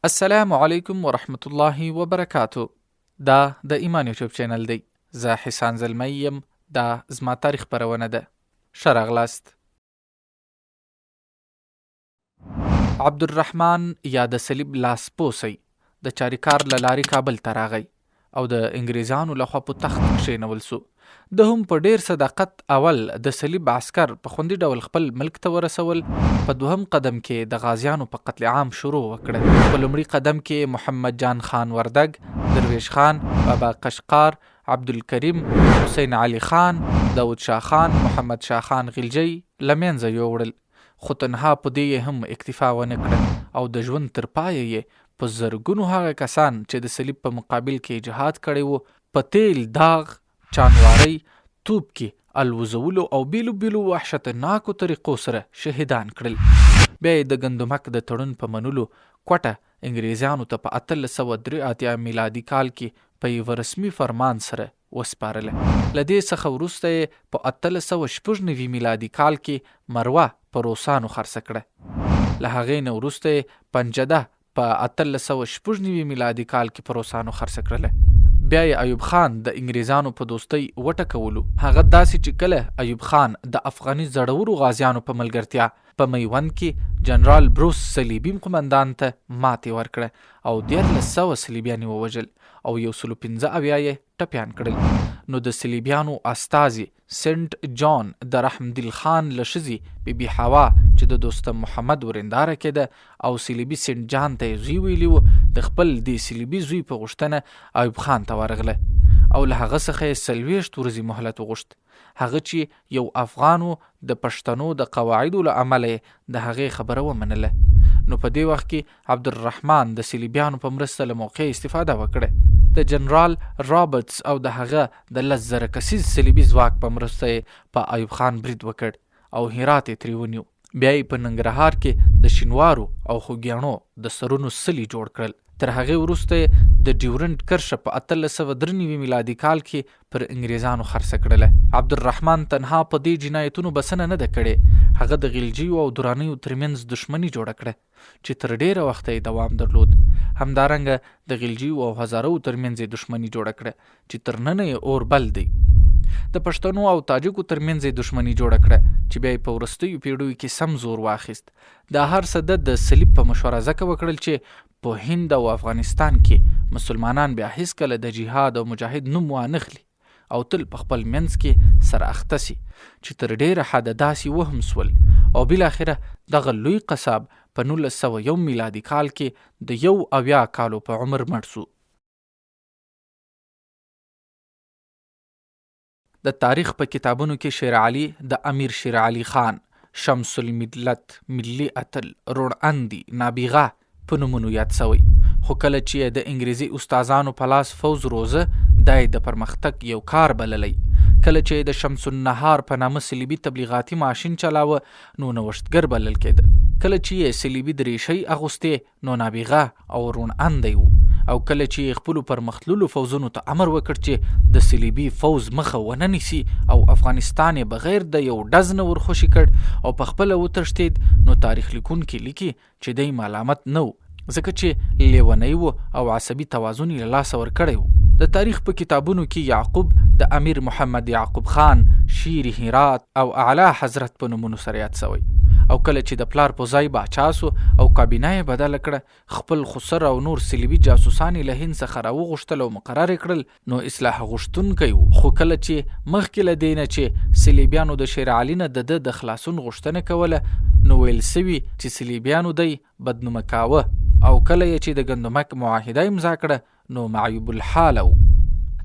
السلام علیکم ورحمت الله وبرکاتو. دا د ایمان یوټیوب چینل دی. زه حسان زلمی یم. دا زما تاریخ خپرونه ده. ښه راغلاست. عبدالرحمن یا د صلیب لاسپوسی د چاریکار له لارې کابل ته راغی او د انګریزانو لخوا په تخت کښېنول سو. ده هم په ډیر صداقت اول د صلیب عسکر په خوندي ډول خپل ملک ته ورسول. په دوهم قدم کې د غازیانو په قتل عام شروع وکړه. په لومړي قدم کې محمد جان خان وردگ، درویش خان، بابا قشقار، عبدالکریم، حسین علي خان، داود شاه خان، محمد شاه خان غلجی له منځه یوړل. خو تنها په دې هم اکتفا ونه کړه او د ژوند تر پایه یې په زرګونو هغه کسان چې د صلیب په مقابل کې جهاد کړی وو په تیل، داغ، چانوارۍ، توپ کې الوزولو او بیلو بیلو وحشتناکو طریقو سره شهیدان کړل. بیا یې د ګندمک د تړون په منلو کوټه انګریزانو ته په 1883 میلادي کال کې په یو رسمي فرمان سره وسپارله. له دې څخه وروسته یې په 1896 میلادي کال کې مروه په روسانو خرڅه کړه. له هغې نه وروسته یې پنجده په 1896 میلادي کال کې په روسانو خرڅه کړله. بیا یې ایوب خان د انګریزانو په دوستۍ وټکولو. هغه داسې چې کله ایوب خان د افغاني زړورو غازیانو په ملګرتیا په میوند کې جنرال بروس صلیبي قمندان ته ماتې ورکړه او 1400 صلیبیان یې ووژل او 115 یې ټپیان کړل. نو د صلیبیانو استازي سنټ جان د رحمدل خان له ښځې بی بی حوا چې د دوستم محمد ورنداره کېده او صلیبي سنټ جان ته یې زوی ویلي و، د خپل دې صلیبي زوی په غوښتنه ایوب خان ته ورغله او له هغه څخه یې 40 ورځې مهلت وغوښت. هغه چې یو افغان و، د پښتنو د قواعدو له امله یې د هغې خبره ومنله. نو په دې وخت کې عبدالرحمن د صلیبیانو په مرسته له موقع استفاده وکړه. د جنرال رابرټس او د هغه د 10,000 کسیز صلیبي ځواک په مرسته یې په ایوب خان برید وکړ او هرات یې ترې ونیو. بیا یې په ننګرهار کې د شینوارو او خوږیاڼو د سرونو سلي جوړ کړل. تر هغې وروسته د ډیورنډ کرښه په 1893 میلادي کال کې پر انګریزانو خرڅه کړله. عبدالرحمن تنها په دې جنایتونو بسنه نه ده کړې. هغه د غلجیو او درانیو ترمنځ دښمني جوړه کړه چې تر ډیره وخته یې دوام درلود. همدارنګه د غلجیو او هزارو ترمنځ یې دښمني جوړه کړه چې تر ننه یې اور بل دی. د پښتنو او تاجکو ترمنځ یې دښمني جوړه کړه چې بیا یې په وروستیو پیړیو کې سم زور واخیست. دا هر څه د صلیب په مشوره ځکه وکړل چې په هند او افغانستان کې مسلمانان بیا هیڅکله د جهاد او مجاهد نوم وانخلي او تل په خپل منځ کې سره اخته سي چې تر ډیره حده داسې وهم سول او بالاخره دغه لوی قصاب په 1901 میلادي کال کې د 71 کالو په عمر مړ سو. د تاریخ په کتابونو کې شیر علي د امیر شیر علي خان، شمس الملت، ملي اتل، روڼ اندي، نابغه په نومونو یاد سوی. خو کله چې د انګریزي استادانو په لاس فوز روزه دای د پرمختګ یو کار بللی. کله چې د شمس النهار په نامه صلیبي تبلیغاتي ماشین چلاوه نو نوښتګر بلل کېده. کله چې یې صلیبي دریشۍ اغوستې نو نابغه او روڼ اندی و. او کله چې خپلو پرمختللو فوزونو ته امر وکړ چې د صلیبي فوز مخه ونه نیسي او افغانستان یې بغیر د یو ډز نه ورخوشي کړ او په خپله وتښتېد، نو تاریخ لیکونکي لیکي چې دی ملامت نه و، ځکه چې لیونی و او عصبي توازن یې له لاسه ورکړی و. د تاریخ په کتابونو کې یعقوب د امیر محمد یعقوب خان، شیر هرات او اعلی حضرت په نومونو سره یاد سوی. او کله چې د پلار په ځای باچا سو او کابینه یې بدله کړه، خپل خسر او نور صلیبي جاسوسان یې له هند څخه راوغوښتل او مقرر یې کړل، نو اصلاح غوښتونکی و. خو کله چې مخکې له دې نه چې صلیبیانو د شیر علي نه د خلاصون غوښتنه کوله، نو ویل سوي چې صلیبیانو دی بدنومه کاوه او کله یې چې د ګندمک معاهده امضا کړه نو معیوب الحال و.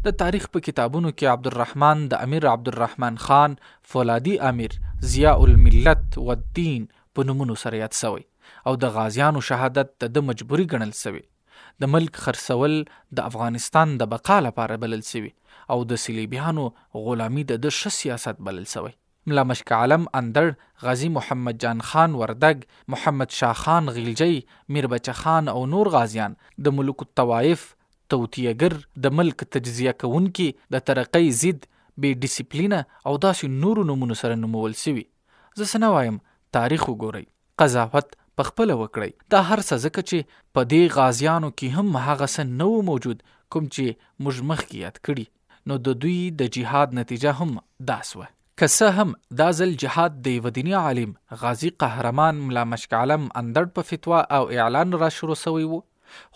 د تاریخ په کتابونو کې عبدالرحمن د امیر عبدالرحمن خان، فولادي امیر، ضیاء الملت و الدین په نومونو سره یاد سوی او د غازیانو شهادت د مجبوري ګڼل سوی. د ملک خرڅول د افغانستان د بقا لپاره بلل سوی او د صلیبیانو غلامي د ښه سیاست بلل سوی. ملا مشک عالم اندړ، غازی محمد جان خان وردگ، محمد شاه خان غلجی، میر بچه خان او نور غازیان، د ملوک الطوائف، توتیه‌ګر، د ملک تجزیه کوونکي، د ترقۍ ضد، بې ډیسپلینه او داسې نورو نومونو سره نومول سوي. زه څه نه وایم، تاریخ وګورئ. قضاوت په خپله وکړئ. دا هر څه ځکه چې په دې غازیانو کې هم هغه څه نه و موجود کوم چې موږ مخکې یاد کړي. نو د دوی د جهاد نتیجه هم دا سوه. که څه هم دا ځل جهاد د یوه دیني عالم غازی قهرمان ملا مشک عالم اندړ په فتوا او اعلان را شروع سوی و،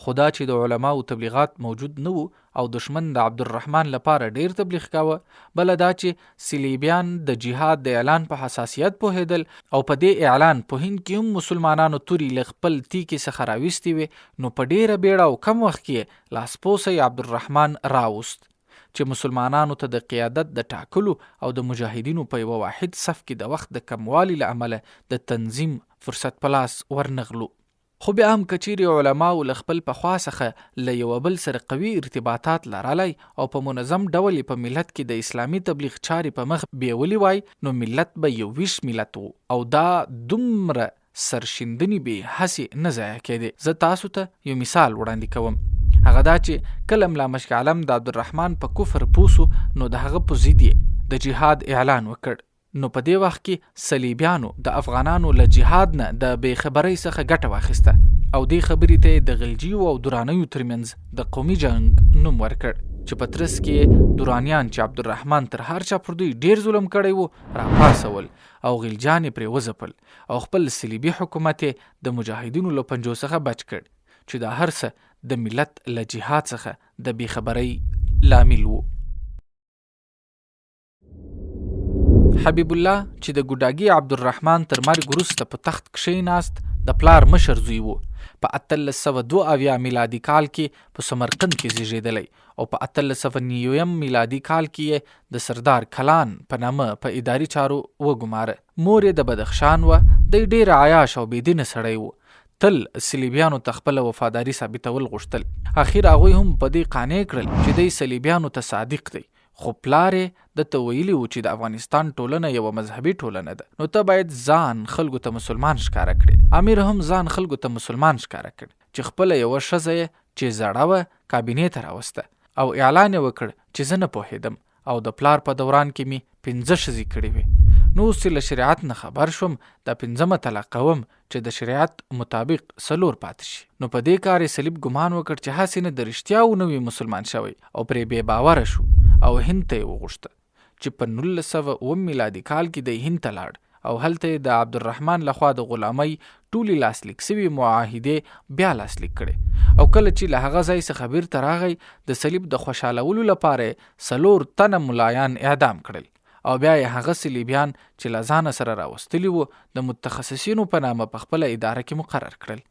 خو دا چې د علماو تبلیغات موجود نه وو او دشمن د عبدالرحمن لپاره ډیر تبلیغ کاوه، بله دا چې صلیبیان د جهاد د اعلان په حساسیت پوهېدل او په دې اعلان په هند کې هم مسلمانانو توري له خپل تیکې څخه راویستې وې، نو په ډیره بیړه او کم وخت کې لاسپوسی عبدالرحمن راوست چې مسلمانانو ته د قیادت د ټاکلو او د مجاهدینو په یوه واحد صف کې د وخت د کموالي له امله د تنظیم فرصت په لاس ورنغلو. خو بیا هم کچیرې علماو له خپل پخوا څخه له یو بل سره قوي ارتباطات لرلی او په منظم ډول په ملت کې د اسلامي تبلیغ چارې په مخ بیولي وای، نو ملت به یو ویش ملت وو او دا دومره سرشندنې به هسې نه ضایع کېدې. زه تاسو ته یو مثال وړاندې کوم، هغه دا چې کله ملا مشک عالم د عبدالرحمن په کفر پوسو نو د هغه په ضد یې د جهاد اعلان وکړ. نو په دې وخت کې صلیبیانو د افغانانو له جهاد نه د بې خبرۍ څخه ګټه واخیسته او دې خبرې ته د غلجیو او درانیو ترمنځ د قومي جنگ نوم ورکړ، چې په ترڅ کې درانیان چې عبدالرحمن تر هر چا پر دوی ډیر ظلم کړی وو راپاڅول او غلجان پرې وځپل او خپل صلیبي حکومت د مجاهدینو له پنجو څخه بچ کړ، چې دا هر څه د ملت له جهاد څخه د بې خبرۍ لامل وو. حبیب الله چې د ګوډاګي عبدالرحمن تر مرګ وروسته په تخت کښېناست، د پلار مشر زوی وو. په 1872 میلادي کال کې په سمرقند کې زیږېدلی او په 1809 میلادي کال کې یې د سردار کلان په نامه په اداري چارو وګماره. مور یې د بدخشان وه، دی ډېر عیاش او بېدینه سړی وو، تل صلیبیانو ته خپله وفاداري ثابتول غوښتل. اخر هغوی هم په دې قانع کړل چې دی صلیبیانو ته صادق دی، خو پلار یې درته ویلي و چې د افغانستان ټولنه یوه مذهبي ټولنه ده، نو ته باید ځان خلکو ته مسلمان ښکاره کړې. امیر هم ځان خلکو ته مسلمان ښکاره کړ، چې خپله یوه ښځه یې چې زړه وه کابینې ته راوسته او اعلان یې وکړ چې زه نه پوهېدم او د پلار په دوران کې مې 5 ښځې کړې وې. نو اوس چې له شریعت نه خبر شوم دا 5مه طلاق کوم چې د شریعت مطابق 4 پاتې شي. نو په دې کار یې صلیب ګمان وکړ چې هسې نه د رښتیا ونوي مسلمان شوی او پرې بې باوره شو او هند ته یې وغوښته، چې په 1909 میلادي کال کې د هند ته لاړ او هلته یې د عبدالرحمن لخوا د غلامۍ ټولې لاسلیک سوي معاهدې بیا لاسلیک کړې او کله چې له هغه ځای څخه بیرته راغی د صلیب د خوشحالولو لپاره 4 تنه ملایان اعدام کړل او بیا یې هغه صلیبیان چې له ځانه سره راوستلي وو د متخصصینو په نامه په خپله اداره کې مقرر کړل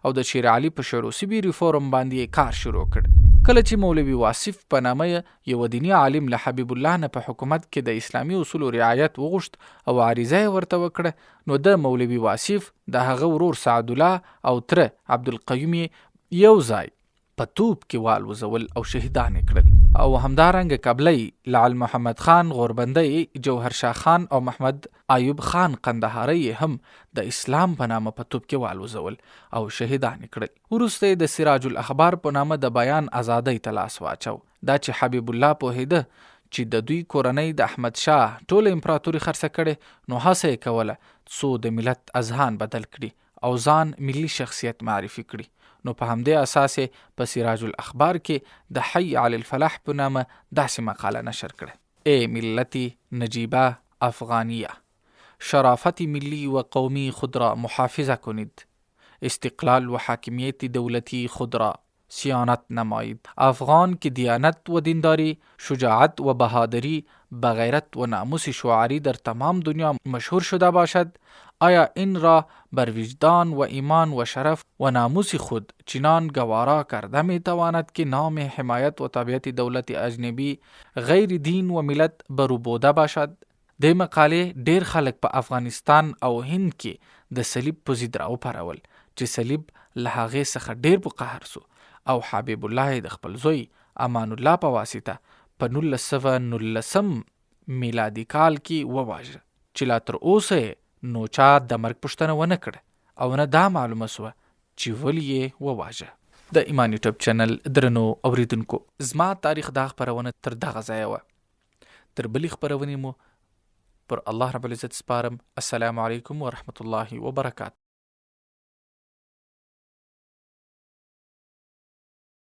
او د شیر علي په شعروسیبي ریفورم باندې کار شروع کړ. کله چې مولوي واصف په نامه یو دیني عالم له حبیب الله نه په حکومت کې د اسلامي اصولو رعایت وغوښت او عریضه یې ورته وکړه، نو د مولوي واصف د هغه ورور سعد الله او تره عبدالقیوم یو ځای په توپ کې والوزول او شهیدان کړل او همدارنګه قبلی لعل محمد خان غوربندی، جوهر شاه خان او محمد ایوب خان قندهاری هم د اسلام په نامه په توپ کې والوزول او شهیدان کړل. وروسته د سراج الاخبار په نامه د بیان ازادۍ ته لاس واچو. دا چې حبیب الله پوهیده چې د دوی کورنۍ د احمد شاه ټول امپراتوري خرڅه کړي، نو هڅه یې کوله څو د ملت اذهان بدل کړي او ځان ملي شخصیت معرفي کړي. نو په همدې اساس په سراج الاخبار کې د حی علی الفلاح په نامه داسې مقاله نشر کړه: ای ملتی نجیبه افغانیه، شرافت ملی و قومی خود را محافظه کنید، استقلال و حاکمیت دولتی خود را صیانت نمایید. افغان که دیانت و دینداری، شجاعت و بهادری، بغیرت و ناموس شعاری در تمام دنیا مشهور شده باشد، آیا این را بر وجدان و ایمان و شرف و ناموس خود چنان گوارا کرده می تواند که نام حمایت و تابعیت دولت اجنبی غیر دین و ملت بربوده باشد؟ د مقالې ډیر خلک په افغانستان او هند کې د صلیب په ضد راوپارول چې صلیب له هغې څخه ډیر په قهر سو او حبیب الله د خپل زوی امان الله په واسطه په 1919 میلادي کال کې وواژه، چې لا تر اوسه نو چا د مرګ پوښتنه ونه کړه او نه دا معلومه سوه چې ولې یې وواژه. د ایمان یوټیوب چینل درنو اوریدونکو، زما تاریخ دا خپرونه تر دغه ځایه وه. تر بلې خپرونې مو پر الله رب العزت سپارم. السلام علیکم ورحمت الله وبرکاته.